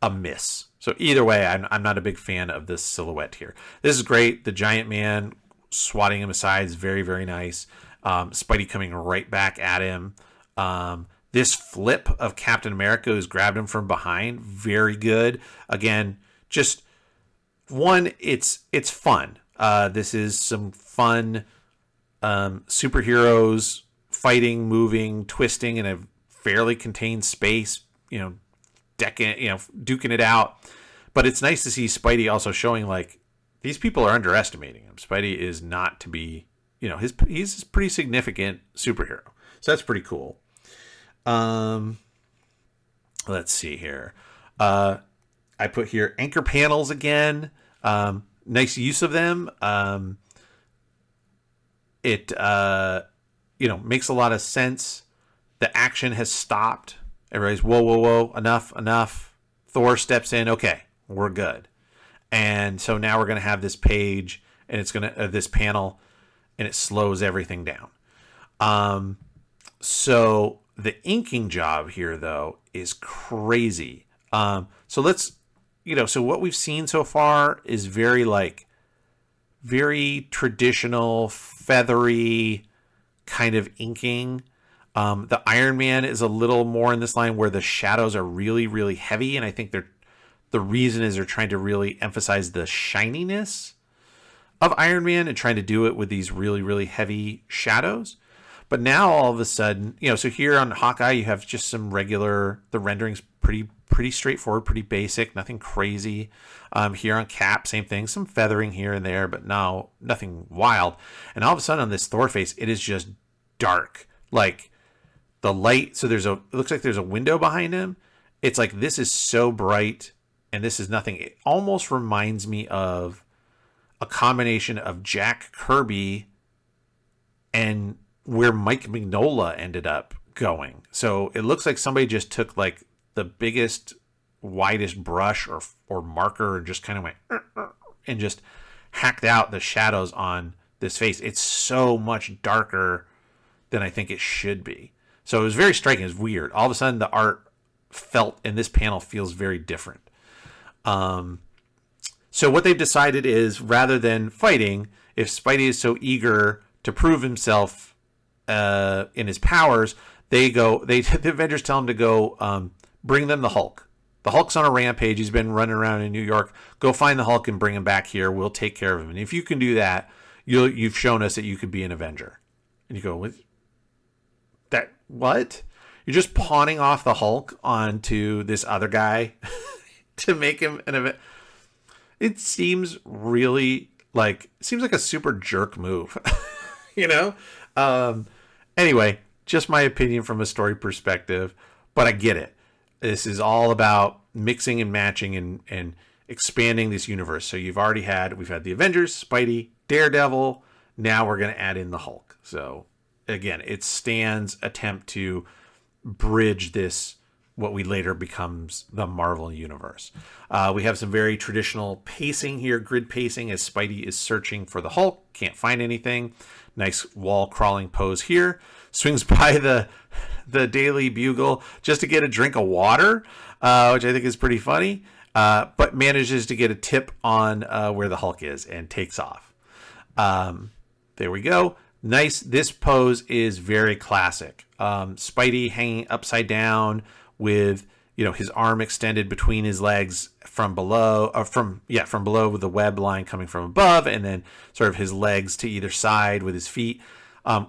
a miss. So either way, I'm not a big fan of this silhouette here. This is great. The giant man swatting him aside is very, very nice. Spidey coming right back at him. This flip of Captain America who's grabbed him from behind, very good. Again, just one, it's fun. This is some fun superheroes fighting, moving, twisting in a fairly contained space, duking it out. But it's nice to see Spidey also showing, like, these people are underestimating him. Spidey is not to be, he's a pretty significant superhero. So that's pretty cool. Let's see here. I put here anchor panels again. Nice use of them. It makes a lot of sense. The action has stopped. Everybody's whoa, enough. Thor steps in. Okay, we're good. And so now we're going to have this page, and it's going to this panel, and it slows everything down. So the inking job here, though, is crazy. So let's, so what we've seen so far is very traditional, feathery kind of inking. The Iron Man is a little more in this line where the shadows are really, really heavy. And I think the reason is they're trying to really emphasize the shininess of Iron Man and trying to do it with these really, really heavy shadows. But now all of a sudden, so here on Hawkeye, you have just some regular, the rendering's pretty straightforward, pretty basic, nothing crazy. Here on Cap, same thing, some feathering here and there, but no, nothing wild. And all of a sudden on this Thor face, it is just dark. Like the light, so it looks like there's a window behind him. It's like, this is so bright and this is nothing. It almost reminds me of a combination of Jack Kirby and where Mike Mignola ended up going. So it looks like somebody just took like the biggest, widest brush or marker and just kind of went and just hacked out the shadows on this face. It's so much darker than I think it should be. So it was very striking. It was weird. All of a sudden the art felt in this panel feels very different. So what they've decided is, rather than fighting, if Spidey is so eager to prove himself in his powers, the Avengers tell him to go bring them the Hulk. The Hulk's on a rampage. He's been running around in New York. Go find the Hulk and bring him back here. We'll take care of him. And if you can do that, you've shown us that you could be an Avenger. And you go, with that, what? You're just pawning off the Hulk onto this other guy to make him an Avenger. It seems really like a super jerk move, Anyway, just my opinion from a story perspective, but I get it. This is all about mixing and matching and expanding this universe. So we've had the Avengers, Spidey, Daredevil. Now we're going to add in the Hulk. So again, it's Stan's attempt to bridge this what we later becomes the Marvel Universe. We have some very traditional pacing here, grid pacing, as Spidey is searching for the Hulk. Can't find anything. Nice wall crawling pose here. Swings by the Daily Bugle just to get a drink of water, which I think is pretty funny, but manages to get a tip on where the Hulk is and takes off. There we go. Nice. This pose is very classic. Spidey hanging upside down with, his arm extended between his legs from below, from below, with the web line coming from above, and then sort of his legs to either side with his feet.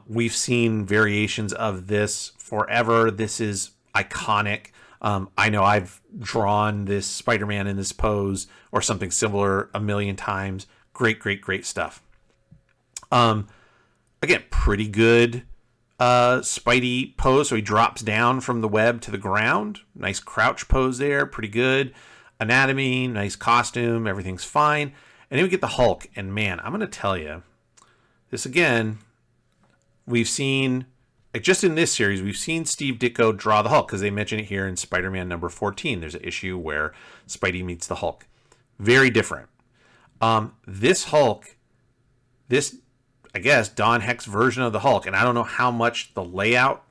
We've seen variations of this forever. This is iconic. I know I've drawn this Spider-Man in this pose or something similar a million times. Great stuff. Again, pretty good Spidey pose. So he drops down from the web to the ground. Nice crouch pose there. Pretty good. Anatomy, nice costume. Everything's fine. And then we get the Hulk. And man, I'm going to tell you, this again, we've seen, just in this series, we've seen Steve Ditko draw the Hulk, because they mention it here in Spider-Man number 14. There's an issue where Spidey meets the Hulk. Very different. This Hulk, I guess, Don Heck's version of the Hulk, and I don't know how much the layout,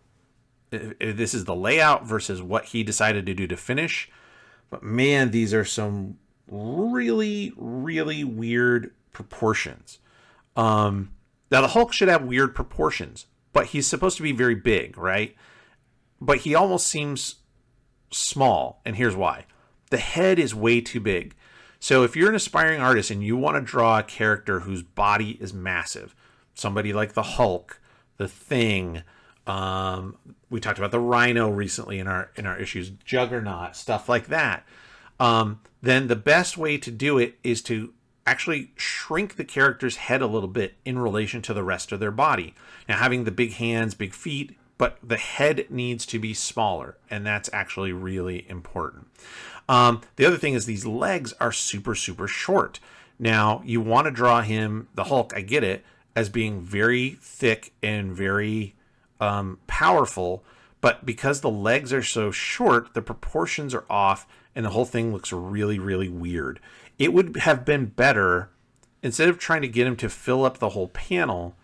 if this is the layout versus what he decided to do to finish, but man, these are some really weird proportions. Now, the Hulk should have weird proportions, but he's supposed to be very big, right? But he almost seems small, and here's why. The head is way too big. So if you're an aspiring artist and you want to draw a character whose body is massive, somebody like the Hulk, the Thing, we talked about the Rhino recently in our issues, Juggernaut, stuff like that, then the best way to do it is to actually shrink the character's head a little bit in relation to the rest of their body. Now, having the big hands, big feet, but the head needs to be smaller, and that's actually really important. The other thing is these legs are super short. Now, you want to draw him, the Hulk, I get it, as being very thick and very powerful, but because the legs are so short, the proportions are off, and the whole thing looks really weird. It would have been better, instead of trying to get him to fill up the whole panel,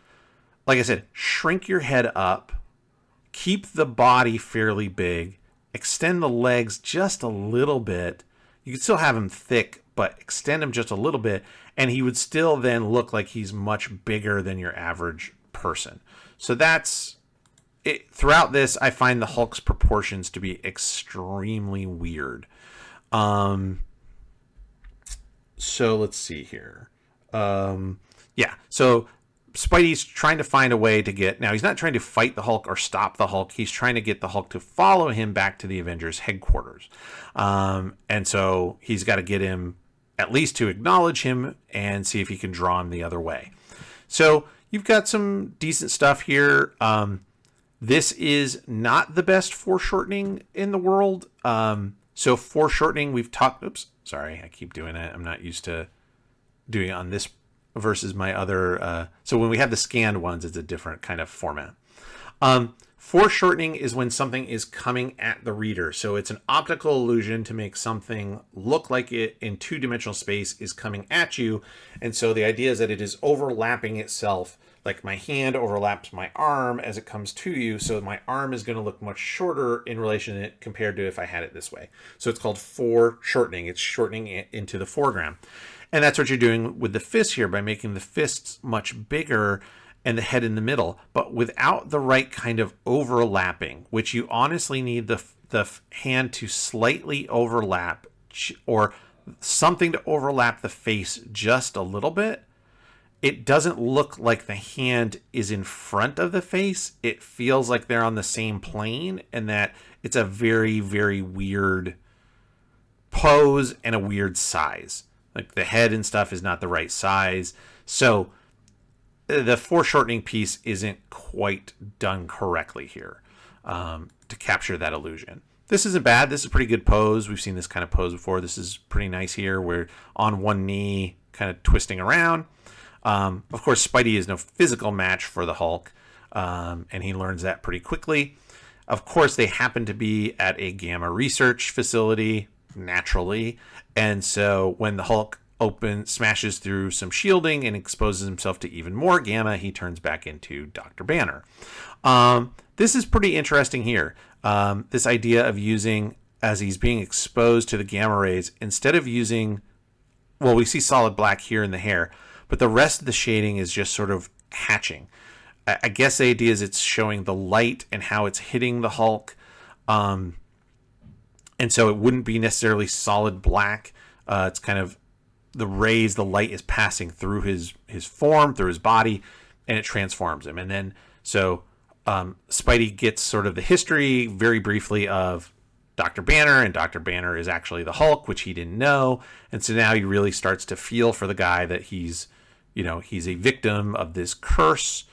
like I said, shrink your head up, keep the body fairly big, extend the legs just a little bit. You could still have him thick, but extend him just a little bit, and he would still then look like he's much bigger than your average person. So that's it. Throughout this, I find the Hulk's proportions to be extremely weird. So let's see here. So Spidey's trying to find a way to get... Now, he's not trying to fight the Hulk or stop the Hulk. He's trying to get the Hulk to follow him back to the Avengers headquarters. And so he's got to get him at least to acknowledge him and see if he can draw him the other way. So you've got some decent stuff here. This is not the best foreshortening in the world. So foreshortening, we've talked... Oops, sorry, I keep doing that. I'm not used to doing it on this versus my other... so when we have the scanned ones, it's a different kind of format. Foreshortening is when something is coming at the reader. So it's an optical illusion to make something look like it in two-dimensional space is coming at you. And so the idea is that it is overlapping itself. Like my hand overlaps my arm as it comes to you. So my arm is going to look much shorter in relation to it compared to if I had it this way. So it's called foreshortening. It's shortening it into the foreground. And that's what you're doing with the fist here by making the fists much bigger and the head in the middle, but without the right kind of overlapping, which you honestly need the hand to slightly overlap or something to overlap the face just a little bit. It doesn't look like the hand is in front of the face. It feels like they're on the same plane, and that it's a very weird pose and a weird size. Like the head and stuff is not the right size. So the foreshortening piece isn't quite done correctly here to capture that illusion. This isn't bad. This is a pretty good pose. We've seen this kind of pose before. This is pretty nice here. We're on one knee, kind of twisting around. Of course, Spidey is no physical match for the Hulk, and he learns that pretty quickly. Of course, they happen to be at a gamma research facility, naturally. And so when the Hulk smashes through some shielding and exposes himself to even more gamma, he turns back into Dr. Banner. This is pretty interesting here. This idea of using, as he's being exposed to the gamma rays, instead of using, well, we see solid black here in the hair, but the rest of the shading is just sort of hatching. I guess the idea is it's showing the light and how it's hitting the Hulk. And so it wouldn't be necessarily solid black. It's kind of the rays, the light is passing through his form, through his body, and it transforms him. And then so Spidey gets sort of the history very briefly of Dr. Banner, and Dr. Banner is actually the Hulk, which he didn't know. And so now he really starts to feel for the guy that he's a victim of this curse.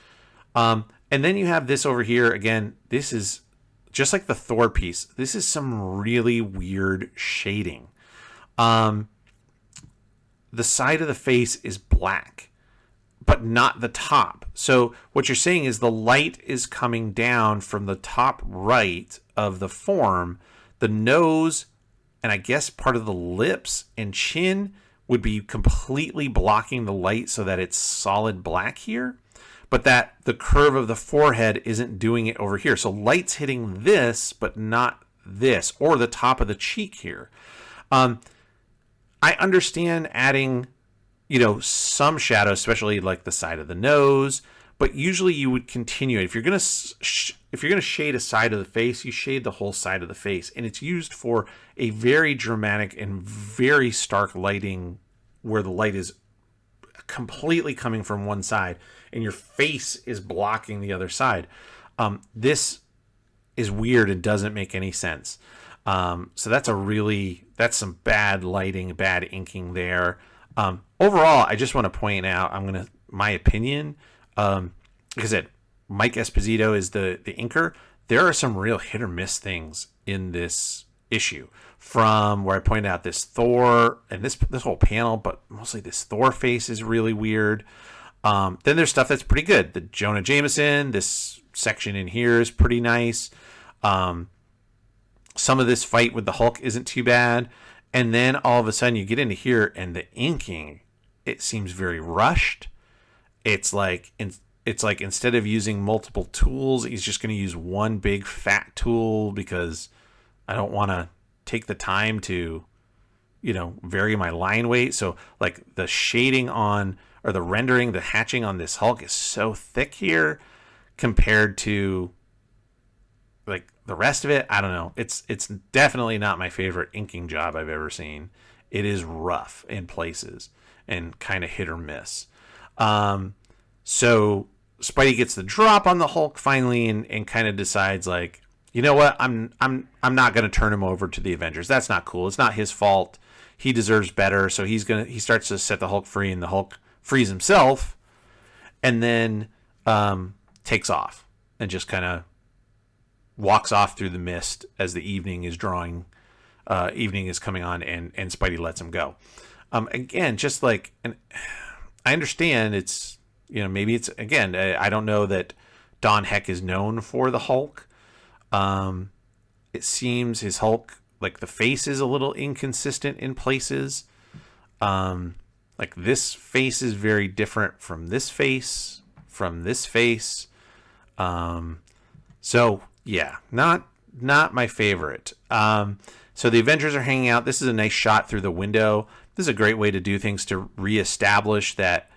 And then you have this over here. Again, this is just like the Thor piece. This is some really weird shading. The side of the face is black, but not the top. So what you're saying is the light is coming down from the top right of the form. The nose, and I guess part of the lips and chin would be completely blocking the light so that it's solid black here. But that the curve of the forehead isn't doing it over here. So light's hitting this, but not this, or the top of the cheek here. I understand adding, some shadow, especially like the side of the nose, but usually you would continue it. If you're gonna shade a side of the face, you shade the whole side of the face, and it's used for a very dramatic and very stark lighting where the light is completely coming from one side and your face is blocking the other side. This is weird and doesn't make any sense. So that's some bad lighting, bad inking there. Overall, I just want to point out, my opinion, like I said, Mike Esposito is the inker. There are some real hit or miss things in this issue, from where I pointed out this Thor and this whole panel, but mostly this Thor face is really weird. Then there's stuff that's pretty good. The Jonah Jameson, this section in here is pretty nice. Some of this fight with the Hulk isn't too bad. And then all of a sudden you get into here and the inking, it seems very rushed. It's like instead of using multiple tools, he's just going to use one big fat tool because I don't want to take the time to, vary my line weight. So like the shading on, or the rendering, the hatching on this Hulk is so thick here compared to like the rest of it. I don't know. It's definitely not my favorite inking job I've ever seen. It is rough in places and kind of hit or miss. So Spidey gets the drop on the Hulk finally and kind of decides like, you know what? I'm not going to turn him over to the Avengers. That's not cool. It's not his fault. He deserves better. So he starts to set the Hulk free, and the Hulk frees himself and then takes off and just kind of walks off through the mist as the evening is coming on, and Spidey lets him go. Again, just like, and I understand it's, maybe it's, again, I don't know that Don Heck is known for the Hulk. It seems his Hulk, like the face is a little inconsistent in places. Like this face is very different from this face, So yeah, not my favorite. So the Avengers are hanging out. This is a nice shot through the window. This is a great way to do things to reestablish that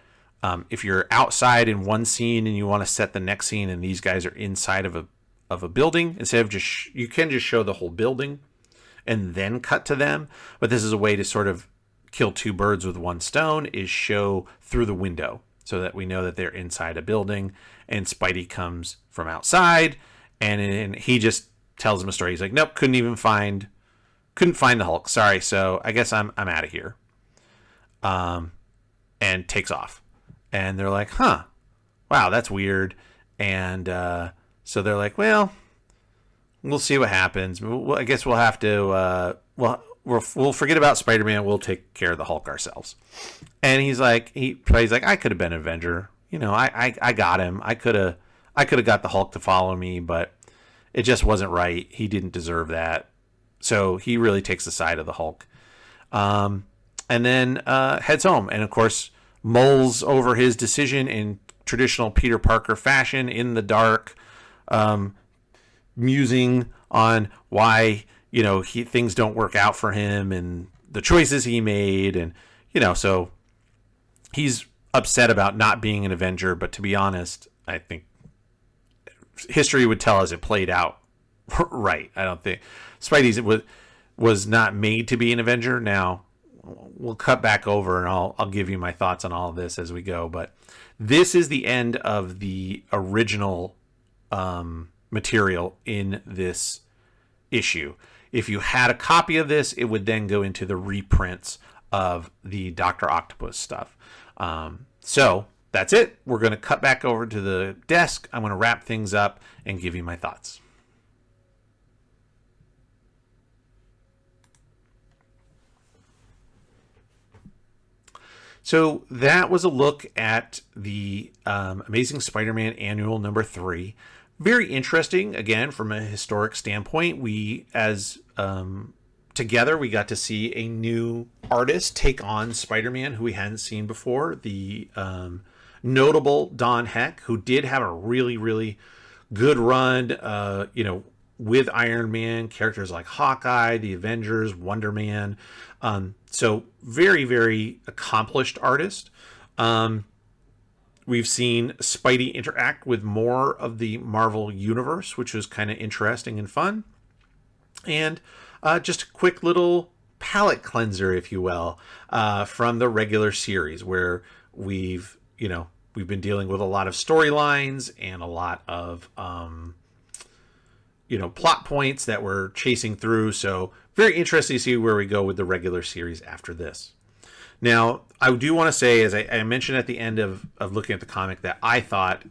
if you're outside in one scene and you want to set the next scene and these guys are inside of a building, instead of you can just show the whole building and then cut to them. But this is a way to sort of kill two birds with one stone, is show through the window so that we know that they're inside a building, and Spidey comes from outside and he just tells him a story. He's like, nope, couldn't find the Hulk. Sorry. So I guess I'm out of here. And takes off. And they're like, huh, wow, that's weird. And so they're like, well, we'll see what happens. I guess we'll have to, we'll forget about Spider-Man. We'll take care of the Hulk ourselves. And he's like, I could have been an Avenger. I got him. I could have got the Hulk to follow me, but It just wasn't right. He didn't deserve that. So he really takes the side of the Hulk. And then heads home. And, of course, mulls over his decision in traditional Peter Parker fashion in the dark, musing on why, things don't work out for him and the choices he made. And, so he's upset about not being an Avenger. But to be honest, I think history would tell us it played out right. I don't think Spidey was not made to be an Avenger. Now, we'll cut back over and I'll give you my thoughts on all of this as we go. But this is the end of the original material in this issue. If you had a copy of this, it would then go into the reprints of the Dr. Octopus stuff. So that's it. We're going to cut back over to the desk. I'm going to wrap things up and give you my thoughts. So that was a look at the Amazing Spider-Man Annual number 3. Very interesting, again, from a historic standpoint. We, as together, we got to see a new artist take on Spider-Man who we hadn't seen before. The notable Don Heck, who did have a really, really good run, with Iron Man, characters like Hawkeye, the Avengers, Wonder Man. So very, very accomplished artist. We've seen Spidey interact with more of the Marvel Universe, which was kind of interesting and fun. And just a quick little palate cleanser, if you will, from the regular series, where we've been dealing with a lot of storylines and a lot of plot points that we're chasing through. So very interesting to see where we go with the regular series after this. Now, I do want to say, as I mentioned at the end of looking at the comic, that I thought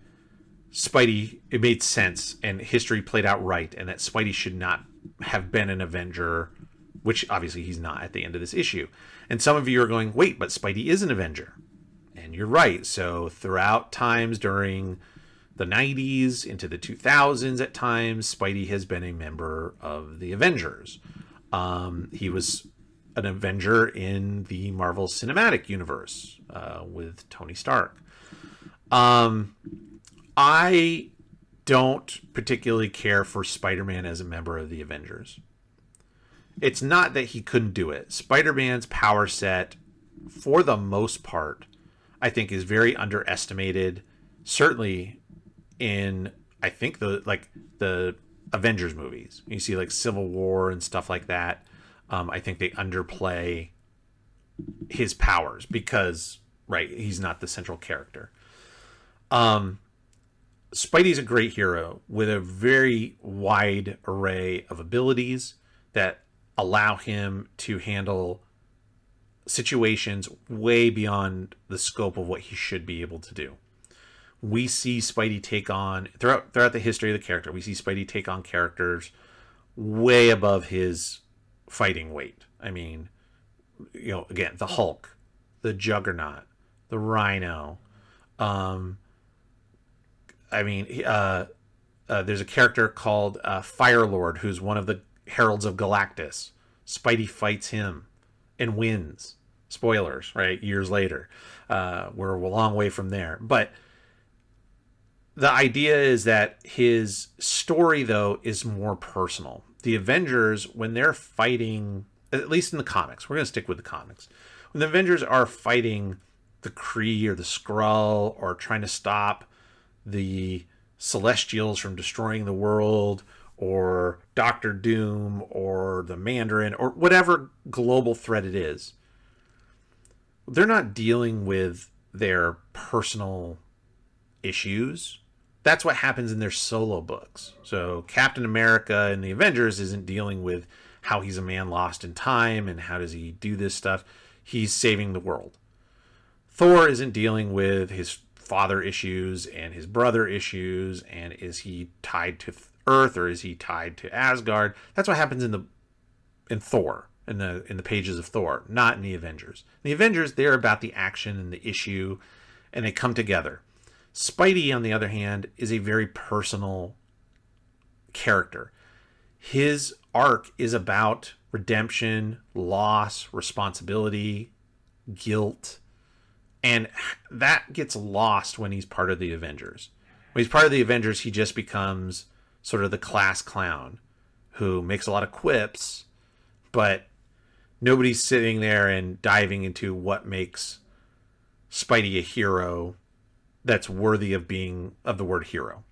Spidey, it made sense and history played out right, and that Spidey should not have been an Avenger, which obviously he's not at the end of this issue. And some of you are going, wait, but Spidey is an Avenger. And you're right. So throughout times during the 90s into the 2000s at times, Spidey has been a member of the Avengers. He was an Avenger in the Marvel Cinematic Universe with Tony Stark. I don't particularly care for Spider-Man as a member of the Avengers. It's not that he couldn't do it. Spider-Man's power set, for the most part, I think is very underestimated. Certainly in, I think, the Avengers movies. You see like Civil War and stuff like that. I think they underplay his powers because, right, he's not the central character. Spidey's a great hero with a very wide array of abilities that allow him to handle situations way beyond the scope of what he should be able to do. We see Spidey take on, throughout the history of the character, we see Spidey take on characters way above his fighting weight. I mean, again, the Hulk, the Juggernaut, the Rhino. There's a character called Firelord, who's one of the Heralds of Galactus. Spidey fights him and wins. Spoilers, right? Years later. We're a long way from there. But the idea is that his story, though, is more personal. The Avengers, when they're fighting, at least in the comics, we're going to stick with the comics. When the Avengers are fighting the Kree or the Skrull or trying to stop the Celestials from destroying the world, or Doctor Doom or the Mandarin or whatever global threat it is, they're not dealing with their personal issues. That's what happens in their solo books. So Captain America in the Avengers isn't dealing with how he's a man lost in time and how does he do this stuff. He's saving the world. Thor isn't dealing with his father issues and his brother issues, and is he tied to Earth or is he tied to Asgard? That's what happens in Thor, in the pages of Thor, not in the Avengers. In the Avengers, they're about the action and the issue, and they come together. Spidey, on the other hand, is a very personal character. His arc is about redemption, loss, responsibility, guilt, and that gets lost when he's part of the Avengers. When he's part of the Avengers, he just becomes sort of the class clown who makes a lot of quips, but nobody's sitting there and diving into what makes Spidey a hero that's worthy of being of the word hero.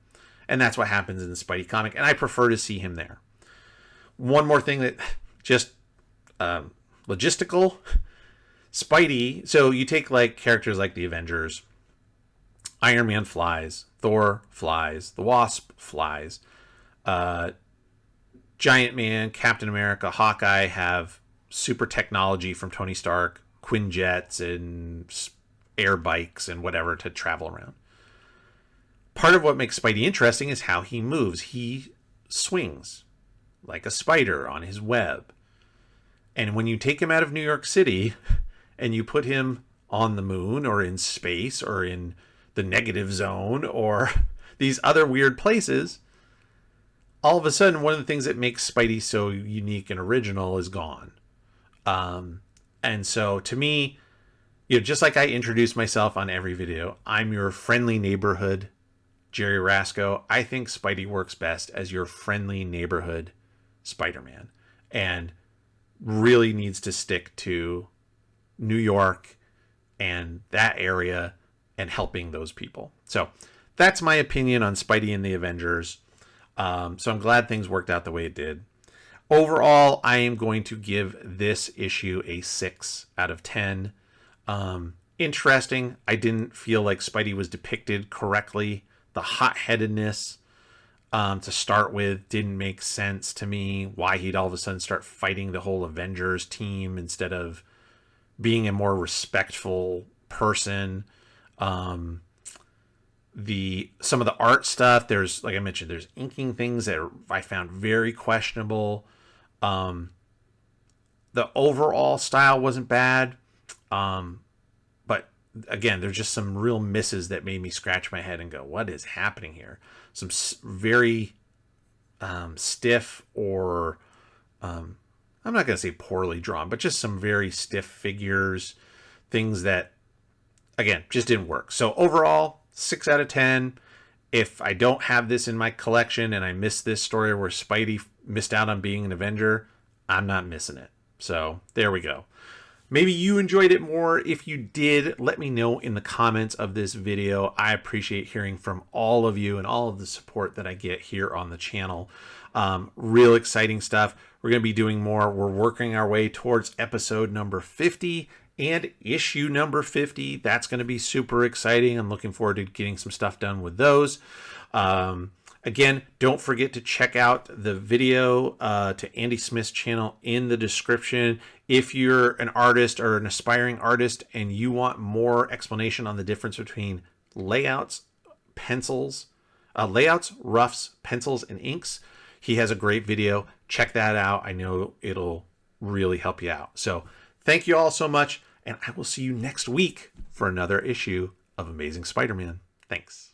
And that's what happens in the Spidey comic, and I prefer to see him there. One more thing that just logistical. Spidey, so you take like characters like the Avengers, Iron Man flies, Thor flies, the Wasp flies, Giant Man, Captain America, Hawkeye have super technology from Tony Stark, Quinjets and air bikes and whatever to travel around. Part of what makes Spidey interesting is how he moves. He swings like a spider on his web. And when you take him out of New York City and you put him on the moon or in space or in the negative zone or these other weird places, all of a sudden one of the things that makes Spidey so unique and original is gone. And so to me, you know, just like I introduce myself on every video, I'm your friendly neighborhood Jerry Rasco. I think Spidey works best as your friendly neighborhood Spider-Man and really needs to stick to New York and that area and helping those people. So that's my opinion on Spidey and the Avengers. So I'm glad things worked out the way it did. Overall, I am going to give this issue a 6 out of 10. Interesting. I didn't feel like Spidey was depicted correctly. The hot-headedness to start with didn't make sense to me. Why he'd all of a sudden start fighting the whole Avengers team instead of being a more respectful person. Some of the art stuff, there's, like I mentioned, there's inking things that I found very questionable. The overall style wasn't bad. But again, there's just some real misses that made me scratch my head and go, what is happening here? Some very stiff or I'm not going to say poorly drawn, but just some very stiff figures, things that, again, just didn't work. So overall, 6 out of 10. If I don't have this in my collection and I miss this story where Spidey missed out on being an Avenger, I'm not missing it. So there we go. Maybe you enjoyed it more. If you did, let me know in the comments of this video. I appreciate hearing from all of you and all of the support that I get here on the channel. Real exciting stuff. We're going to be doing more. We're working our way towards episode number 50 and issue number 50. That's going to be super exciting. I'm looking forward to getting some stuff done with those. Again, don't forget to check out the video to Andy Smith's channel in the description. If you're an artist or an aspiring artist and you want more explanation on the difference between layouts, pencils, roughs, pencils, and inks, he has a great video. Check that out. I know it'll really help you out. So thank you all so much, and I will see you next week for another issue of Amazing Spider-Man. Thanks.